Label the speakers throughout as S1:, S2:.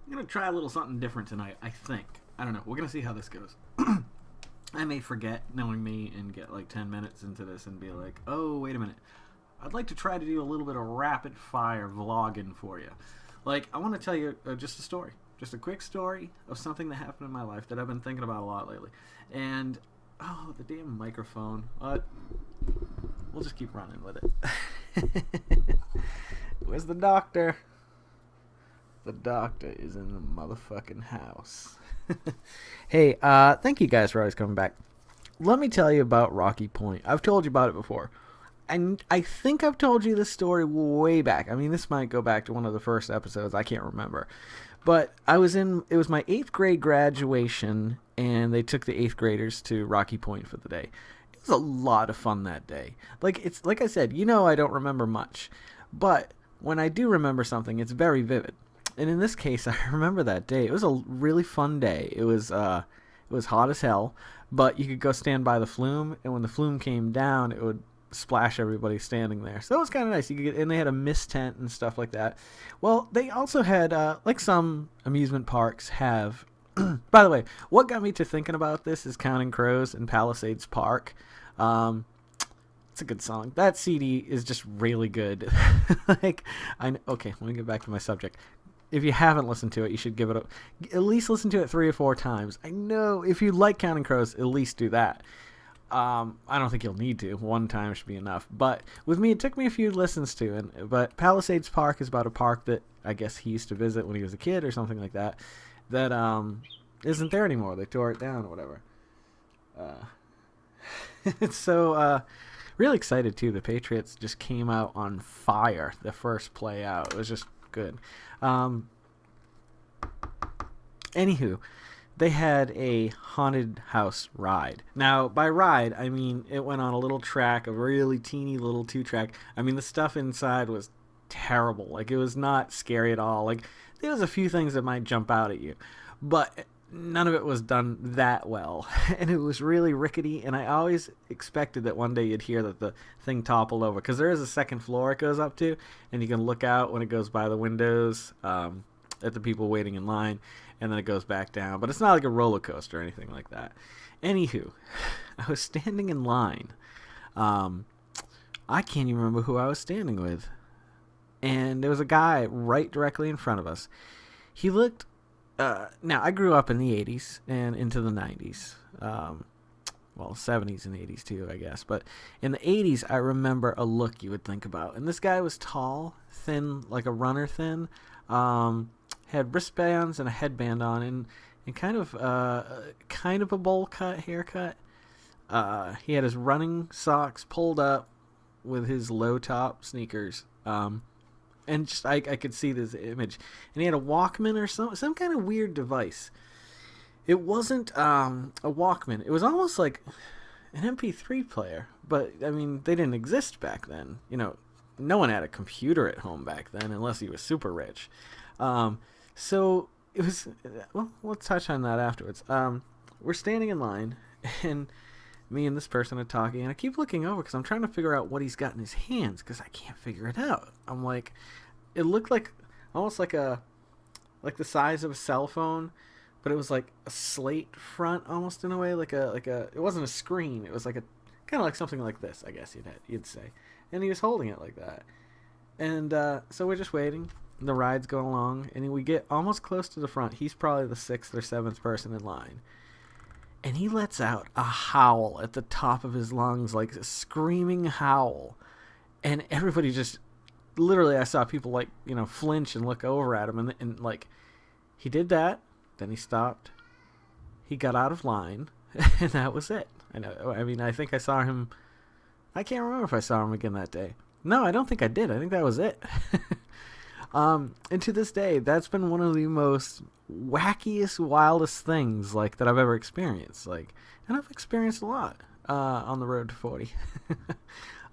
S1: I'm going to try a little something different tonight, I think. I don't know. We're going to see how this goes. I may forget, knowing me, and get like 10 minutes into this and be like, oh, wait a minute. I'd like to try to do a little bit of rapid fire vlogging for you. Like, I want to tell you just a story. Just a quick story of something that happened in my life that I've been thinking about a lot lately. And, oh, the damn microphone. We'll just keep running with it. Where's the doctor? The doctor is in the motherfucking house. Hey, thank you guys for always coming back. Let me tell you about Rocky Point. I've told you about it before. And I think I've told you this story way back. I mean, this might go back to one of the first episodes. I can't remember. But it was my 8th grade graduation, and they took the 8th graders to Rocky Point for the day. It was a lot of fun that day. Like I said, I don't remember much. But when I do remember something, it's very vivid. And in this case, I remember that day. It was a really fun day. It was hot as hell, but you could go stand by the flume, and when the flume came down, it would splash everybody standing there. So it was kind of nice. And they had a mist tent and stuff like that. Well, they also had, like some amusement parks have. By the way, what got me to thinking about this is Counting Crows in Palisades Park. It's a good song. That CD is just really good. Okay, let me get back to my subject. If you haven't listened to it, you should give it at least listen to it 3 or 4 times. I know if you like Counting Crows, at least do that. I don't think you'll need to. 1 time should be enough. But with me, it took me a few listens to. But Palisades Park is about a park that I guess he used to visit when he was a kid or something like that. That isn't there anymore. They tore it down or whatever. So really excited too. The Patriots just came out on fire. The first play out, it was just good. Anywho, they had a haunted house ride. Now, by ride, I mean it went on a little track, a really teeny little 2-track. I mean, the stuff inside was terrible. Like, it was not scary at all. Like, there was a few things that might jump out at you, but none of it was done that well. And it was really rickety, and I always expected that one day you'd hear that the thing toppled over, because there is a 2nd floor it goes up to, and you can look out when it goes by the windows at the people waiting in line, and then it goes back down. But it's not like a roller coaster or anything like that. Anywho, I was standing in line. I can't even remember who I was standing with. And there was a guy right directly in front of us. He looked... now, I grew up in the 80s and into the 90s. 70s and 80s too, I guess. But in the 80s, I remember a look you would think about. And this guy was tall, thin, like a runner thin. Had wristbands and a headband on, and kind of a bowl cut haircut. He had his running socks pulled up with his low top sneakers. And just I could see this image. And he had a Walkman or some kind of weird device. It wasn't a Walkman. It was almost like an MP3 player. But, I mean, they didn't exist back then. No one had a computer at home back then unless he was super rich. So it was... Well, we'll touch on that afterwards. We're standing in line, and me and this person are talking, and I keep looking over because I'm trying to figure out what he's got in his hands because I can't figure it out. I'm like, it looked like almost like the size of a cell phone, but it was like a slate front almost in a way, like a it wasn't a screen. It was like a kind of like something like this, I guess you'd say. And he was holding it like that. And so we're just waiting. The ride's going along, and we get almost close to the front. He's probably the 6th or 7th person in line. And he lets out a howl at the top of his lungs, like a screaming howl. And everybody just, literally, I saw people flinch and look over at him. And he did that. Then he stopped. He got out of line. And that was it. I think I saw him. I can't remember if I saw him again that day. No, I don't think I did. I think that was it. And to this day, that's been one of the most wackiest, wildest things that I've ever experienced. And I've experienced a lot on the road to 40.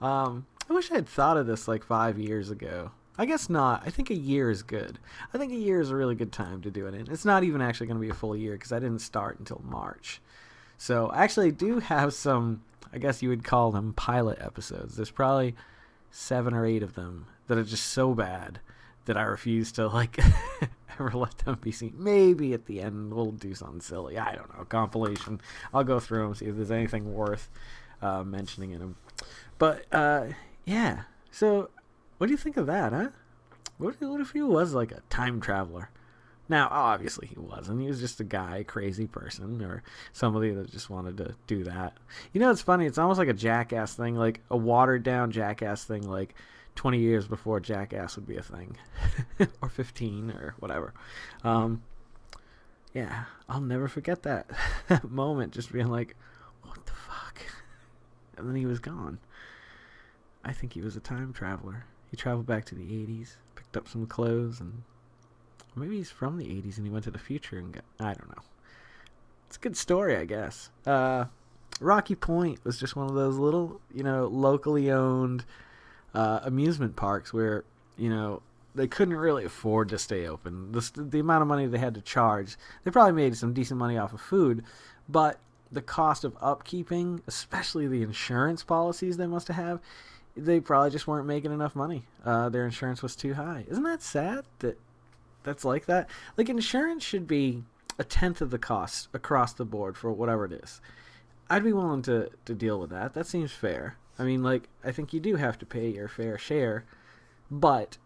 S1: I wish I had thought of this 5 years ago. I guess not. I think a year is good. I think a year is a really good time to do it in. It's not even actually going to be a full year because I didn't start until March. So I actually do have some, I guess you would call them pilot episodes. There's probably 7 or 8 of them that are just so bad that I refuse to ever let them be seen. Maybe at the end we'll do something silly. I don't know. Compilation. I'll go through them, see if there's anything worth mentioning in them. But yeah. So what do you think of that, huh? What if he was like a time traveler? Now, obviously he wasn't. He was just a guy, a crazy person, or somebody that just wanted to do that. You know, it's funny. It's almost like a Jackass thing, like a watered-down Jackass thing, like 20 years before Jackass would be a thing. Or 15, or whatever. Yeah, I'll never forget that moment, just being like, what the fuck? And then he was gone. I think he was a time traveler. He traveled back to the 80s, picked up some clothes, and maybe he's from the 80s and he went to the future and got... I don't know. It's a good story, I guess. Rocky Point was just one of those little, locally owned amusement parks where, they couldn't really afford to stay open. The amount of money they had to charge, they probably made some decent money off of food, but the cost of upkeeping, especially the insurance policies they must have, they probably just weren't making enough money. Their insurance was too high. Isn't that sad that that's like that? Like, insurance should be a tenth of the cost across the board for whatever it is. I'd be willing to deal with that. That seems fair. I mean, like, I think you do have to pay your fair share, but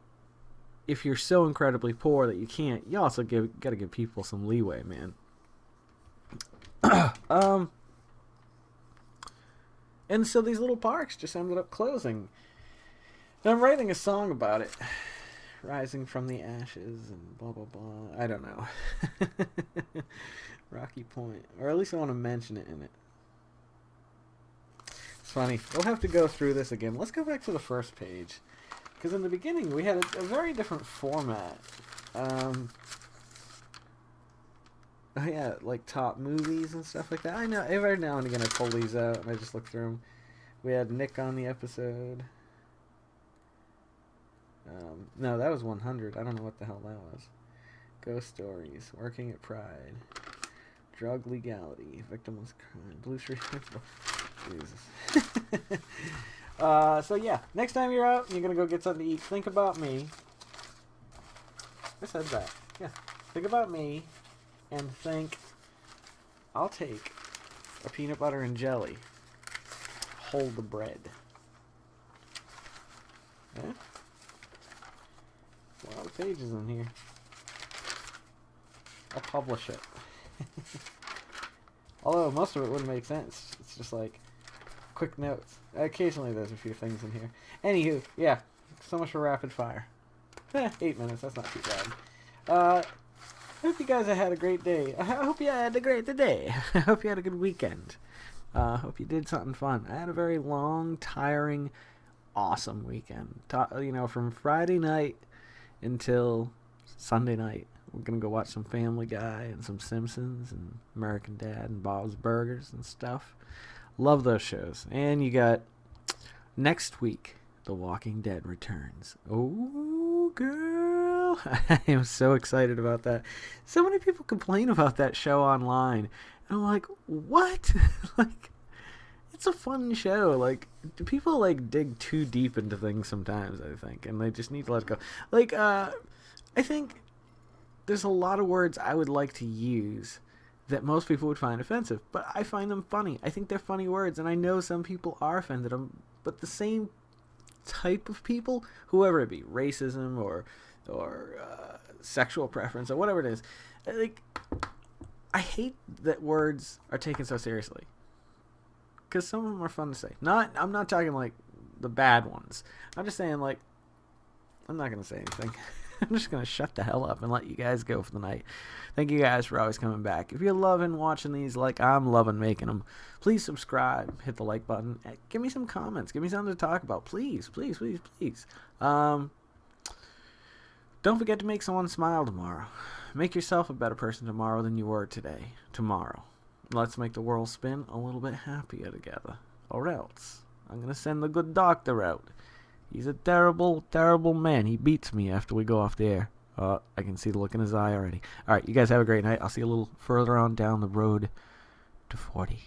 S1: if you're so incredibly poor that you can't, you also got to give people some leeway, man. And so these little parks just ended up closing. And I'm writing a song about it. Rising from the ashes and blah, blah, blah. I don't know. Rocky Point. Or at least I want to mention it in it. It's funny. We'll have to go through this again. Let's go back to the first page. Because in the beginning we had a very different format. Oh yeah, like top movies and stuff like that. I know, every now and again I pull these out and I just look through them. We had Nick on the episode. No, that was 100. I don't know what the hell that was. Ghost Stories, Working at Pride, Drug Legality, Victimless Crime, Blue Street. Jesus. So yeah, next time you're out and you're gonna go get something to eat, think about me. I said that. Yeah, think about me. And think, I'll take a peanut butter and jelly. Hold the bread. Yeah? A lot of pages in here. I'll publish it. Although most of it wouldn't make sense. It's just like quick notes. Occasionally there's a few things in here. Anywho, yeah. So much for rapid fire. 8 minutes. That's not too bad. I hope you guys have had a great day. I hope you had a great day. I hope you had a good weekend. I hope you did something fun. I had a very long, tiring, awesome weekend. From Friday night until Sunday night. We're going to go watch some Family Guy and some Simpsons and American Dad and Bob's Burgers and stuff. Love those shows. And you got next week, The Walking Dead returns. Oh, girl. I am so excited about that. So many people complain about that show online. And I'm like, what? Like, it's a fun show. Like, people, like, dig too deep into things sometimes, I think. And they just need to let it go. Like, I think there's a lot of words I would like to use that most people would find offensive. But I find them funny. I think they're funny words. And I know some people are offended them. But the same type of people, whoever it be, racism or sexual preference or whatever it is, like, I hate that words are taken so seriously, because some of them are fun to say. I'm not talking like the bad ones. I'm just saying, like, I'm not gonna say anything. I'm just gonna shut the hell up and let you guys go for the night. Thank you guys for always coming back. If you're loving watching these like I'm loving making them, please subscribe, hit the like button, give me some comments, give me something to talk about, please, please, please, please. Don't forget to make someone smile tomorrow. Make yourself a better person tomorrow than you were today. Tomorrow. Let's make the world spin a little bit happier together. Or else, I'm going to send the good doctor out. He's a terrible, terrible man. He beats me after we go off the air. I can see the look in his eye already. Alright, you guys have a great night. I'll see you a little further on down the road to 40.